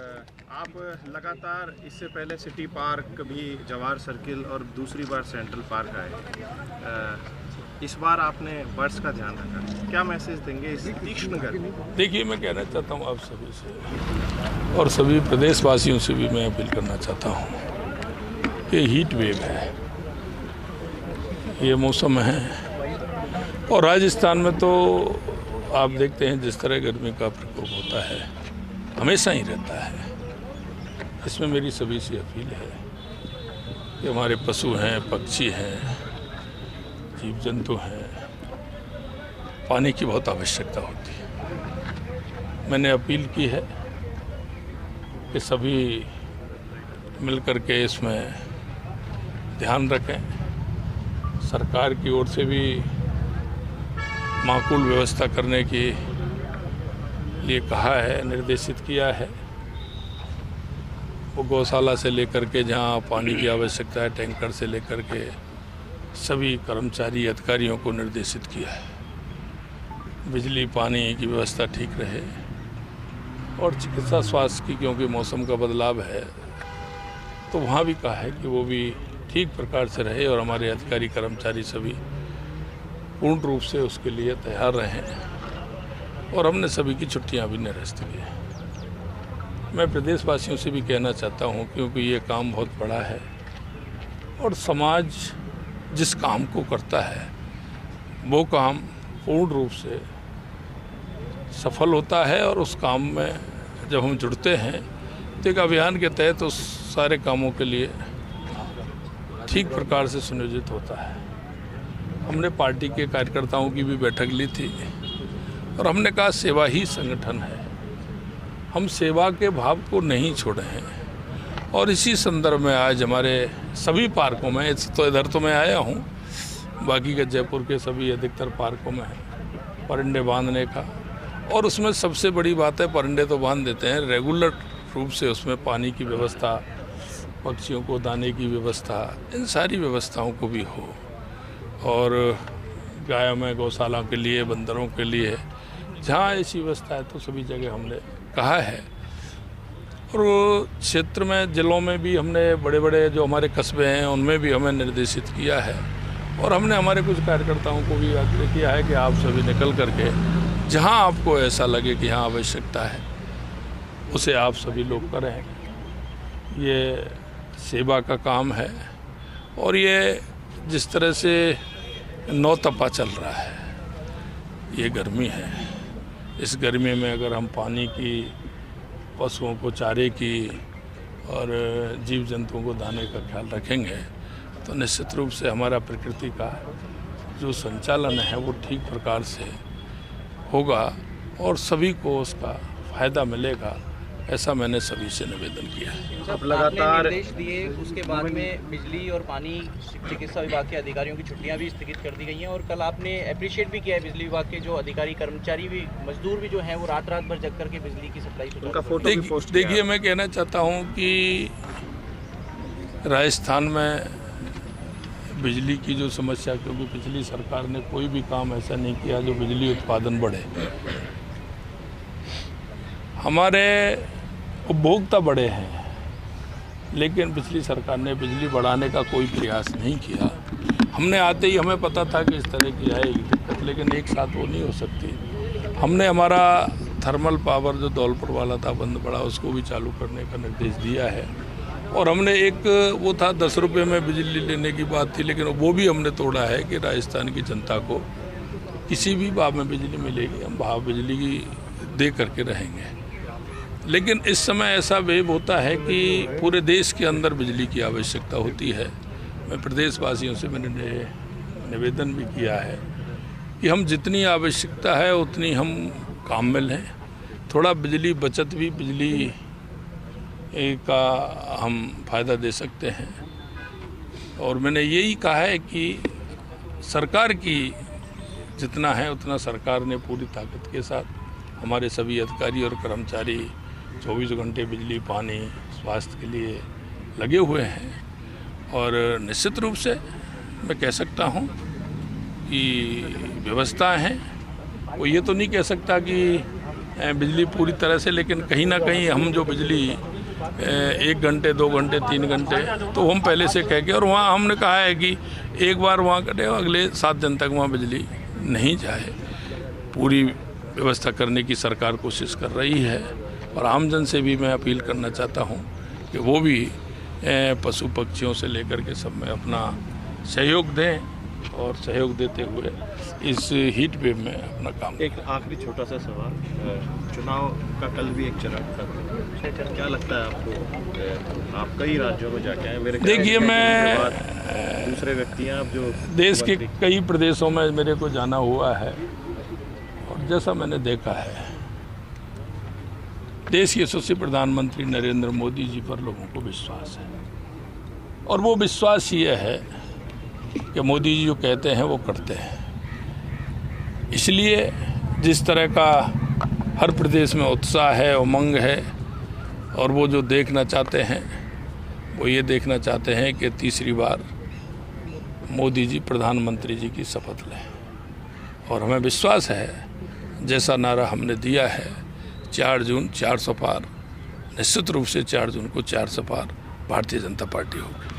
आप लगातार इससे पहले सिटी पार्क, कभी जवाहर सर्किल और दूसरी बार सेंट्रल पार्क आए। इस बार आपने बर्ड्स का ध्यान रखा, क्या मैसेज देंगे इस तीक्ष्ण गर्मी? देखिए, मैं कहना चाहता हूँ आप सभी से और सभी प्रदेशवासियों से भी मैं अपील करना चाहता हूँ कि हीट वेव है, ये मौसम है और राजस्थान में तो आप देखते हैं जिस तरह गर्मी का प्रकोप होता है, हमेशा ही रहता है। इसमें मेरी सभी से अपील है कि हमारे पशु हैं, पक्षी हैं, जीव जंतु हैं, पानी की बहुत आवश्यकता होती है। मैंने अपील की है कि सभी मिलकर के इसमें ध्यान रखें। सरकार की ओर से भी माकूल व्यवस्था करने के लिए कहा है, निर्देशित किया है। वो गौशाला से लेकर के जहाँ पानी की आवश्यकता है, टैंकर से लेकर के सभी कर्मचारी अधिकारियों को निर्देशित किया है। बिजली पानी की व्यवस्था ठीक रहे और चिकित्सा स्वास्थ्य की, क्योंकि मौसम का बदलाव है तो वहाँ भी कहा है कि वो भी ठीक प्रकार से रहे और हमारे अधिकारी कर्मचारी सभी पूर्ण रूप से उसके लिए तैयार रहें। और हमने सभी की छुट्टियां भी निरस्त की हैं। मैं प्रदेशवासियों से भी कहना चाहता हूं, क्योंकि ये काम बहुत बड़ा है और समाज जिस काम को करता है वो काम पूर्ण रूप से सफल होता है और उस काम में जब हम जुड़ते हैं तो एक अभियान के तहत उस सारे कामों के लिए ठीक प्रकार से सुनियोजित होता है। हमने पार्टी के कार्यकर्ताओं की भी बैठक ली थी और हमने कहा सेवा ही संगठन है, हम सेवा के भाव को नहीं छोड़े हैं। और इसी संदर्भ में आज हमारे सभी पार्कों में, तो इधर तो मैं आया हूँ, बाकी के जयपुर के सभी अधिकतर पार्कों में है परिंदे बांधने का। और उसमें सबसे बड़ी बात है, परिंदे तो बांध देते हैं, रेगुलर रूप से उसमें पानी की व्यवस्था, पक्षियों को दाने की व्यवस्था, इन सारी व्यवस्थाओं को भी हो। और गायों में गौशाला के लिए, बंदरों के लिए जहाँ ऐसी व्यवस्था है तो सभी जगह हमने कहा है। और क्षेत्र में, जिलों में भी हमने, बड़े बड़े जो हमारे कस्बे हैं उनमें भी हमें निर्देशित किया है। और हमने हमारे कुछ कार्यकर्ताओं को भी आग्रह किया है कि आप सभी निकल करके जहाँ आपको ऐसा लगे कि यहाँ आवश्यकता है उसे आप सभी लोग करें। ये सेवा का काम है और ये जिस तरह से नौतपा चल रहा है, ये गर्मी है, इस गर्मी में अगर हम पानी की, पशुओं को चारे की और जीव जंतुओं को दाने का ख्याल रखेंगे तो निश्चित रूप से हमारा प्रकृति का जो संचालन है वो ठीक प्रकार से होगा और सभी को उसका फ़ायदा मिलेगा, ऐसा मैंने सभी से निवेदन किया है। अब लगातार निर्देश दिए, उसके बाद में बिजली और पानी चिकित्सा विभाग के अधिकारियों की छुट्टियां भी स्थगित कर दी गई हैं। और कल आपने अप्रिशिएट भी किया है बिजली विभाग के जो अधिकारी, कर्मचारी भी, मजदूर भी जो हैं वो रात भर जग करके बिजली की सप्लाई सुचारू। देखिए, मैं कहना चाहता हूँ कि राजस्थान में बिजली की जो समस्या, क्योंकि पिछली सरकार ने कोई भी काम ऐसा नहीं किया जो बिजली उत्पादन बढ़े। हमारे उपभोक्ता बड़े हैं लेकिन पिछली सरकार ने बिजली बढ़ाने का कोई प्रयास नहीं किया। हमने आते ही हमें पता था कि इस तरह की आएगी दिक्कत, लेकिन एक साथ वो नहीं हो सकती। हमने हमारा थर्मल पावर जो धौलपुर वाला था बंद पड़ा, उसको भी चालू करने का निर्देश दिया है। और हमने एक, वो था 10 रुपये में बिजली लेने की बात थी, लेकिन वो भी हमने तोड़ा है कि राजस्थान की जनता को किसी भी भाव में बिजली मिलेगी, हम भाव बिजली की दे करके रहेंगे। लेकिन इस समय ऐसा वेव होता है कि पूरे देश के अंदर बिजली की आवश्यकता होती है। मैं प्रदेशवासियों से मैंने निवेदन भी किया है कि हम जितनी आवश्यकता है उतनी हम काम में लें, थोड़ा बिजली बचत भी, बिजली का हम फ़ायदा दे सकते हैं। और मैंने यही कहा है कि सरकार की जितना है उतना सरकार ने पूरी ताकत के साथ हमारे सभी अधिकारी और कर्मचारी 24 घंटे बिजली, पानी, स्वास्थ्य के लिए लगे हुए हैं। और निश्चित रूप से मैं कह सकता हूँ कि व्यवस्था है, वो ये तो नहीं कह सकता कि बिजली पूरी तरह से, लेकिन कहीं ना कहीं हम जो बिजली 1 घंटे 2 घंटे 3 घंटे तो हम पहले से कह के, और वहाँ हमने कहा है कि एक बार वहाँ कटे अगले 7 दिन तक वहाँ बिजली नहीं जाए। पूरी व्यवस्था करने की सरकार कोशिश कर रही है, और आमजन से भी मैं अपील करना चाहता हूँ कि वो भी पशु पक्षियों से लेकर के सब में अपना सहयोग दें, और सहयोग देते हुए इस हीट वेव में अपना काम। एक आखिरी छोटा सा सवाल, चुनाव का कल भी एक चरण था, क्या लगता है आपको? आप कई राज्यों में जाके आए, मेरे देखिए मैं दूसरे व्यक्तियां अब जो देश के कई प्रदेशों में मेरे को जाना हुआ है, और जैसा मैंने देखा है देश के यशस्वी प्रधानमंत्री नरेंद्र मोदी जी पर लोगों को विश्वास है, और वो विश्वास ये है कि मोदी जी जो कहते हैं वो करते हैं। इसलिए जिस तरह का हर प्रदेश में उत्साह है, उमंग है, और वो जो देखना चाहते हैं वो ये देखना चाहते हैं कि तीसरी बार मोदी जी प्रधानमंत्री जी की शपथ लें। और हमें विश्वास है, जैसा नारा हमने दिया है 4 जून 400 पार, निश्चित रूप से 4 जून को 400 पार भारतीय जनता पार्टी होगी।